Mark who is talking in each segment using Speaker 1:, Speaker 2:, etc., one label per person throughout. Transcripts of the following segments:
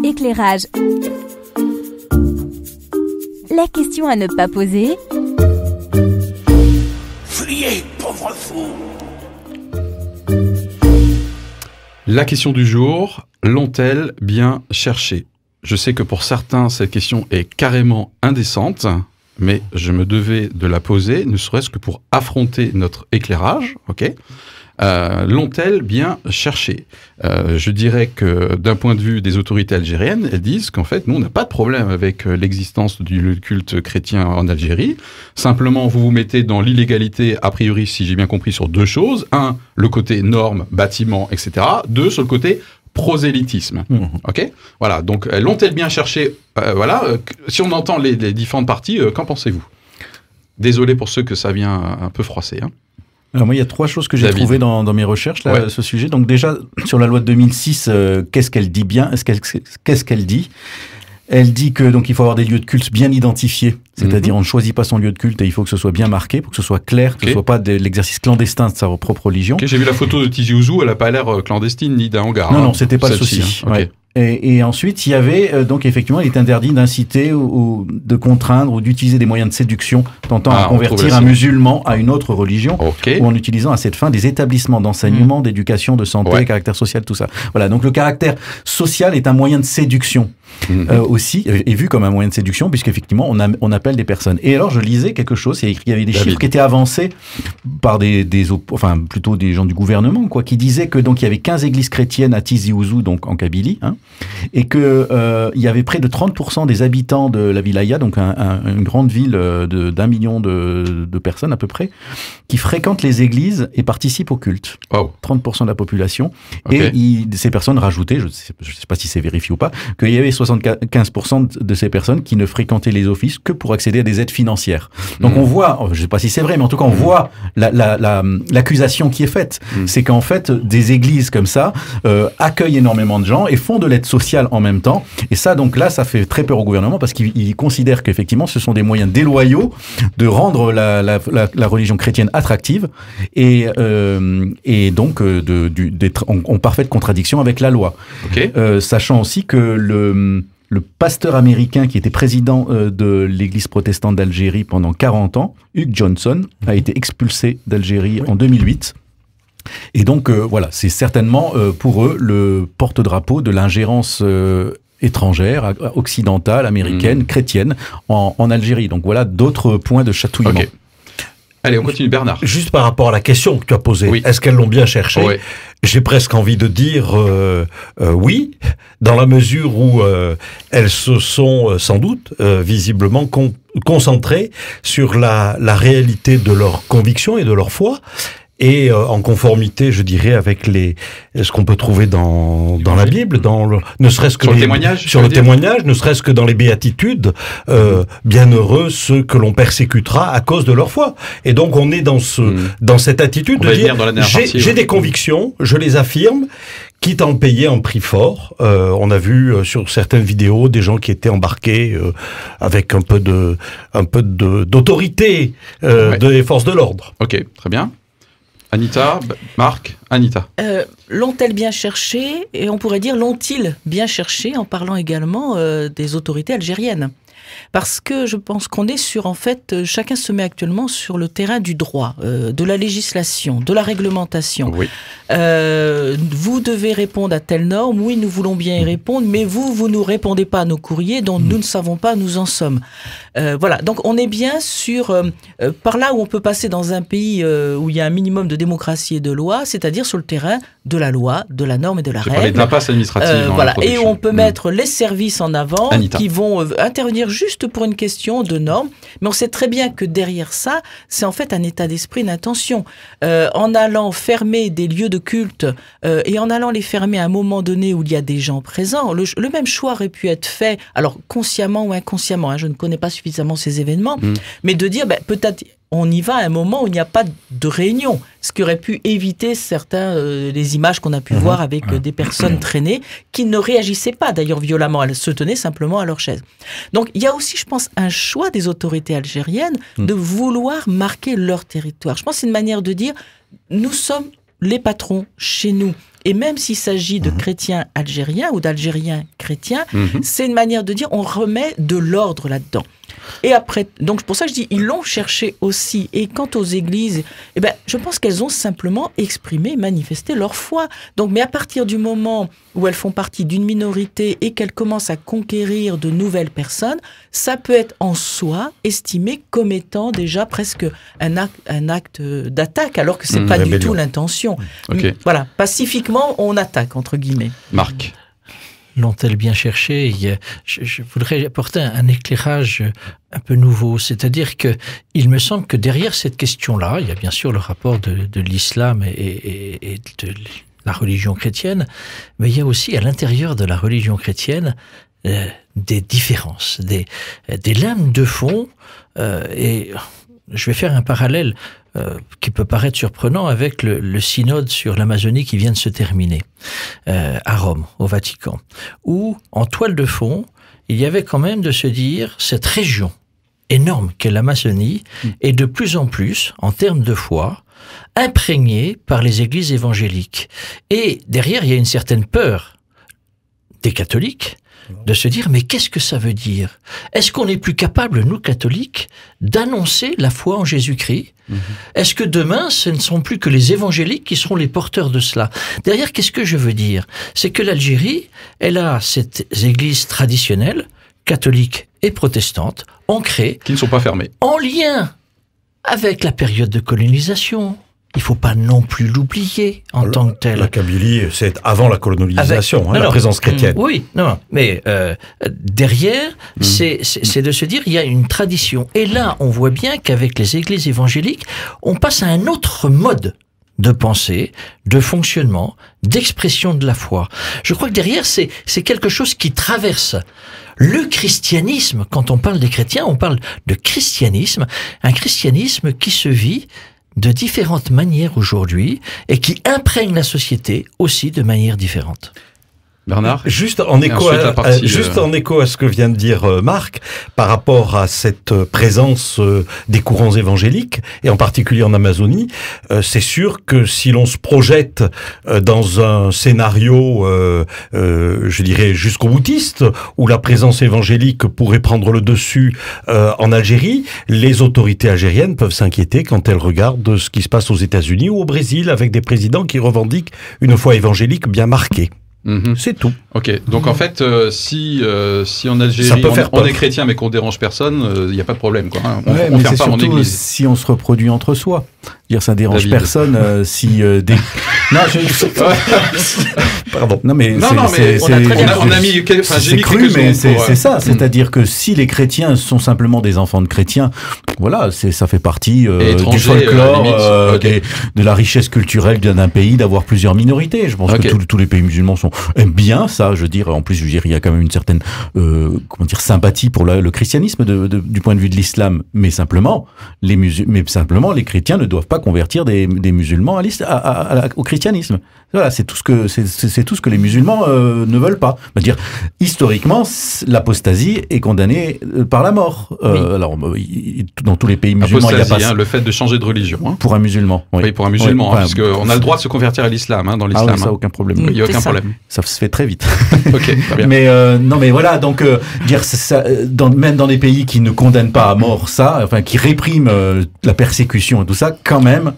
Speaker 1: Éclairage. La question à ne pas poser.
Speaker 2: Fuyez, pauvre fou!
Speaker 3: La question du jour, l'ont-elles bien cherché? Je sais que pour certains, cette question est carrément indécente, mais je me devais de la poser, ne serait-ce que pour affronter notre éclairage, ok? L'ont-elles bien cherché? Je dirais que d'un point de vue des autorités algériennes, elles disent qu'en fait, nous, on n'a pas de problème avec l'existence du lieu de culte chrétien en Algérie. Simplement, vous vous mettez dans l'illégalité, a priori, si j'ai bien compris, sur deux choses. Un, le côté normes, bâtiments, etc. Deux, sur le côté prosélytisme. Ok? Voilà. Donc, l'ont-elles bien cherché? Voilà. Si on entend les différentes parties, qu'en pensez-vous? Désolé pour ceux que ça vient un peu froisser, hein.
Speaker 4: Alors moi, il y a trois choses que j'ai trouvées dans mes recherches là, à ce sujet. Donc déjà, sur la loi de 2006, qu'est-ce qu'elle dit bien? Qu'est-ce qu'elle dit? Elle dit que donc il faut avoir des lieux de culte bien identifiés, c'est-à-dire on ne choisit pas son lieu de culte et il faut que ce soit bien marqué, pour que ce soit clair, que ce soit pas de l'exercice clandestin de sa propre religion.
Speaker 3: J'ai vu la photo de Tizi Ouzou, elle a pas l'air clandestine ni d'un hangar.
Speaker 4: Non, c'était pas le souci.
Speaker 3: Hein. Okay.
Speaker 4: Et ensuite, il y avait, donc effectivement, il est interdit d'inciter ou de contraindre ou d'utiliser des moyens de séduction tentant à convertir un musulman à une autre religion, ou en utilisant à cette fin des établissements d'enseignement, d'éducation, de santé, caractère social, tout ça. Voilà, donc le caractère social est un moyen de séduction. Aussi, est vu comme un moyen de séduction, puisqu'effectivement, on appelle des personnes. Et alors, je lisais quelque chose, il y avait des chiffres qui étaient avancés par plutôt des gens du gouvernement, quoi, qui disaient que donc il y avait 15 églises chrétiennes à Tizi Ouzou, donc en Kabylie, hein, et que il y avait près de 30% des habitants de la wilaya, donc une grande ville d'1 million de personnes à peu près, qui fréquentent les églises et participent au culte. 30% de la population. Et ces personnes rajoutaient, je ne sais pas si c'est vérifié ou pas, qu'il y avait 75% de ces personnes qui ne fréquentaient les offices que pour accéder à des aides financières. Donc on voit, je ne sais pas si c'est vrai, mais en tout cas on voit l'accusation qui est faite. C'est qu'en fait, des églises comme ça accueillent énormément de gens et font de l'aide sociale en même temps. Et ça, donc là, ça fait très peur au gouvernement parce qu'il considère qu'effectivement, ce sont des moyens déloyaux de rendre la religion chrétienne attractive et donc d'être en parfaite contradiction avec la loi. Sachant aussi que le pasteur américain qui était président de l'église protestante d'Algérie pendant 40 ans, Hugh Johnson, a été expulsé d'Algérie en 2008. Et donc, voilà, c'est certainement pour eux le porte-drapeau de l'ingérence étrangère, occidentale, américaine, chrétienne en Algérie. Donc voilà d'autres points de chatouillement.
Speaker 3: Allez, on continue, Bernard.
Speaker 2: Juste par rapport à la question que tu as posée, est-ce qu'elles l'ont bien cherché? J'ai presque envie de dire oui, dans la mesure où elles se sont sans doute visiblement concentrées sur la réalité de leur conviction et de leur foi, et en conformité, je dirais, avec ce qu'on peut trouver dans la Bible, ne serait-ce que
Speaker 3: sur le témoignage,
Speaker 2: ne serait-ce que dans les béatitudes, bienheureux ceux que l'on persécutera à cause de leur foi. Et donc on est dans cette attitude de dire j'ai des convictions, je les affirme, quitte à en payer un prix fort. On a vu sur certaines vidéos des gens qui étaient embarqués avec un peu d'autorité des forces de l'ordre.
Speaker 3: Ok, très bien. Anita, Marc, Anita.
Speaker 5: L'ont-elles bien cherché? Et on pourrait dire l'ont-ils bien cherché en parlant également des autorités algériennes? Parce que je pense qu'on est sur, en fait, chacun se met actuellement sur le terrain du droit, de la législation, de la réglementation. Vous devez répondre à telle norme, oui, nous voulons bien y répondre, mais vous nous répondez pas à nos courriers, dont nous ne savons pas, nous en sommes. Voilà, donc on est bien sur, par là où on peut passer dans un pays où il y a un minimum de démocratie et de loi, c'est-à-dire sur le terrain de la loi, de la norme et de la règle.
Speaker 3: Parler de l'impasse administrative.
Speaker 5: Voilà, et on peut mettre les services en avant, qui vont intervenir juste pour une question de normes, mais on sait très bien que derrière ça, c'est en fait un état d'esprit, une intention. En allant fermer des lieux de culte et en allant les fermer à un moment donné où il y a des gens présents, le même choix aurait pu être fait, alors consciemment ou inconsciemment, je ne connais pas suffisamment ces événements, mais de dire peut-être on y va à un moment où il n'y a pas de réunion, ce qui aurait pu éviter les images qu'on a pu voir avec des personnes traînées qui ne réagissaient pas d'ailleurs violemment, elles se tenaient simplement à leur chaise. Donc il y a aussi, je pense, un choix des autorités algériennes de vouloir marquer leur territoire. Je pense que c'est une manière de dire nous sommes les patrons chez nous. Et même s'il s'agit de chrétiens algériens ou d'Algériens chrétiens, c'est une manière de dire on remet de l'ordre là-dedans. Et après, donc pour ça que je dis, ils l'ont cherché aussi. Et quant aux églises, eh ben, je pense qu'elles ont simplement exprimé, manifesté leur foi. Donc, mais à partir du moment où elles font partie d'une minorité et qu'elles commencent à conquérir de nouvelles personnes, ça peut être en soi estimé comme étant déjà presque un acte d'attaque, alors que c'est pas du tout l'intention.
Speaker 3: Okay.
Speaker 5: Voilà, pacifiquement, on attaque, entre guillemets.
Speaker 3: Marc.
Speaker 6: L'ont-elles bien cherché? Je voudrais apporter un éclairage un peu nouveau, c'est-à-dire que il me semble que derrière cette question-là, il y a bien sûr le rapport de l'islam et de la religion chrétienne, mais il y a aussi à l'intérieur de la religion chrétienne des différences, des lames de fond, et je vais faire un parallèle qui peut paraître surprenant avec le synode sur l'Amazonie qui vient de se terminer à Rome, au Vatican, où en toile de fond, il y avait quand même de se dire cette région énorme qu'est l'Amazonie est de plus en plus, en termes de foi, imprégnée par les églises évangéliques. Et derrière, il y a une certaine peur des catholiques de se dire, mais qu'est-ce que ça veut dire? Est-ce qu'on n'est plus capable, nous catholiques, d'annoncer la foi en Jésus-Christ? Est-ce que demain, ce ne sont plus que les évangéliques qui seront les porteurs de cela? Derrière, qu'est-ce que je veux dire? C'est que l'Algérie, elle a ces églises traditionnelles, catholiques et protestantes, ancrées,
Speaker 3: qui ne sont pas fermées,
Speaker 6: en lien avec la période de colonisation. Il ne faut pas non plus l'oublier en tant que tel.
Speaker 2: La Kabylie, c'est avant la colonisation, la présence chrétienne.
Speaker 6: Oui, non, mais derrière, c'est de se dire il y a une tradition. Et là, on voit bien qu'avec les églises évangéliques, on passe à un autre mode de pensée, de fonctionnement, d'expression de la foi. Je crois que derrière, c'est quelque chose qui traverse le christianisme. Quand on parle des chrétiens, on parle de christianisme, un christianisme qui se vit de différentes manières aujourd'hui et qui imprègne la société aussi de manière différente.
Speaker 3: Bernard,
Speaker 2: juste en écho à ce que vient de dire Marc, par rapport à cette présence des courants évangéliques, et en particulier en Amazonie, c'est sûr que si l'on se projette dans un scénario, je dirais, jusqu'au boutiste, où la présence évangélique pourrait prendre le dessus en Algérie, les autorités algériennes peuvent s'inquiéter quand elles regardent ce qui se passe aux États-Unis ou au Brésil, avec des présidents qui revendiquent une foi évangélique bien marquée. C'est tout.
Speaker 3: Ok, donc en fait, si en Algérie on est chrétien mais qu'on dérange personne, il n'y a pas de problème, quoi. Hein.
Speaker 4: On ferme pas mon église. Si on se reproduit entre soi, dire ça dérange personne. Si des... Non, pardon. Non mais
Speaker 3: on a mis.
Speaker 4: C'est cru, mais c'est ça. C'est-à-dire que si les chrétiens sont simplement des enfants de chrétiens, voilà, ça fait partie du folklore, de la richesse culturelle d'un pays d'avoir plusieurs minorités. Je pense que tous les pays musulmans aiment bien ça. Je veux dire, en plus, je veux dire, il y a quand même une certaine sympathie pour le christianisme du point de vue de l'islam, mais simplement les chrétiens ne doivent pas convertir des musulmans au christianisme. Voilà, c'est tout ce que les musulmans ne veulent pas. C'est-à-dire, historiquement, l'apostasie est condamnée par la mort. Alors, dans tous les pays musulmans, il y a pas
Speaker 3: le fait de changer de religion. Hein.
Speaker 4: Pour un musulman.
Speaker 3: Oui, pour un musulman, parce qu'on a le droit de se convertir à l'islam, dans l'islam.
Speaker 4: Ah oui, ça, aucun problème.
Speaker 3: Il n'y a aucun problème.
Speaker 4: Ça se fait très vite.
Speaker 3: Ok, très bien.
Speaker 4: Mais non, mais voilà, donc dire ça, même dans des pays qui ne condamnent pas à mort ça, enfin qui répriment la persécution et tout ça, quand même,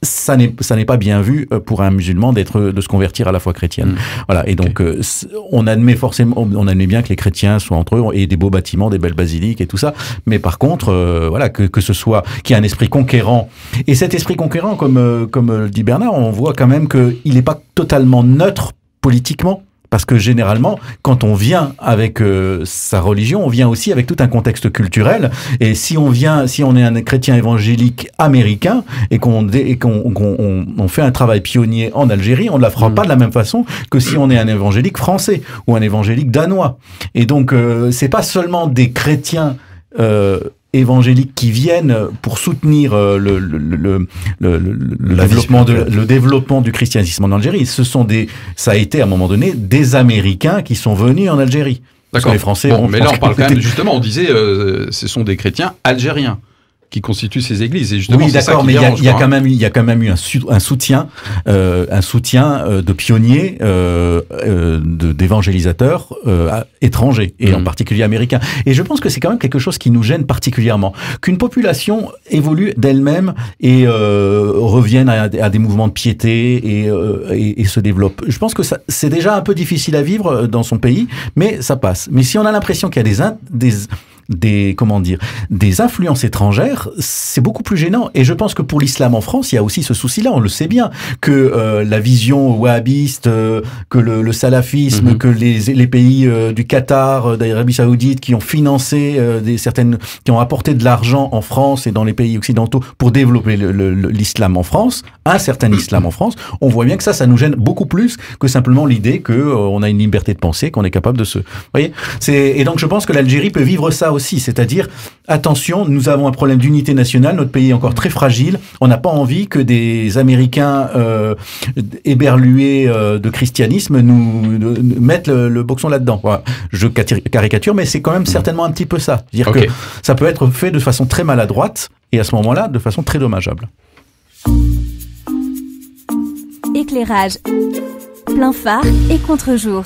Speaker 4: ça n'est pas bien vu pour un musulman de se convertir à la foi chrétienne. Voilà, et donc on admet bien que les chrétiens soient entre eux et des beaux bâtiments, des belles basiliques et tout ça, mais par contre voilà que ce soit qu'il y ait un esprit conquérant. Et cet esprit conquérant, comme dit Bernard, on voit quand même qu'il n'est pas totalement neutre politiquement. Parce que généralement, quand on vient avec sa religion, on vient aussi avec tout un contexte culturel. Et si on est un chrétien évangélique américain et qu'on fait un travail pionnier en Algérie, on ne la fera pas de la même façon que si on est un évangélique français ou un évangélique danois. Et donc, c'est pas seulement des chrétiens évangéliques qui viennent pour soutenir le développement du christianisme en Algérie. Ça a été à un moment donné des Américains qui sont venus en Algérie.
Speaker 3: D'accord.
Speaker 4: Les Français.
Speaker 3: Mais là on parle quand même justement, on disait, ce sont des chrétiens algériens. qui constituent ces églises. Et justement,
Speaker 4: oui, d'accord, mais il y a quand même eu un soutien de pionniers, d'évangélisateurs étrangers, et en particulier américains. Et je pense que c'est quand même quelque chose qui nous gêne particulièrement, qu'une population évolue d'elle-même et revienne à des mouvements de piété et se développe. Je pense que c'est déjà un peu difficile à vivre dans son pays, mais ça passe. Mais si on a l'impression qu'il y a des influences étrangères, c'est beaucoup plus gênant. Et je pense que pour l'islam en France, il y a aussi ce souci-là, on le sait bien, que la vision wahhabiste, que le salafisme, que les pays du Qatar, d'Arabie Saoudite, qui ont financé qui ont apporté de l'argent en France et dans les pays occidentaux pour développer l'islam en France, un certain islam en France, on voit bien que ça nous gêne beaucoup plus que simplement l'idée qu'on a une liberté de penser, qu'on est capable de se... Vous voyez, et donc je pense que l'Algérie peut vivre ça aussi, c'est-à-dire, attention, nous avons un problème d'unité nationale, notre pays est encore très fragile, on n'a pas envie que des Américains éberlués de christianisme nous mettent le boxon là-dedans. Voilà. Je caricature, mais c'est quand même certainement un petit peu ça. C'est-à-dire que ça peut être fait de façon très maladroite, et à ce moment-là, de façon très dommageable.
Speaker 1: Éclairage, plein phare et contre-jour.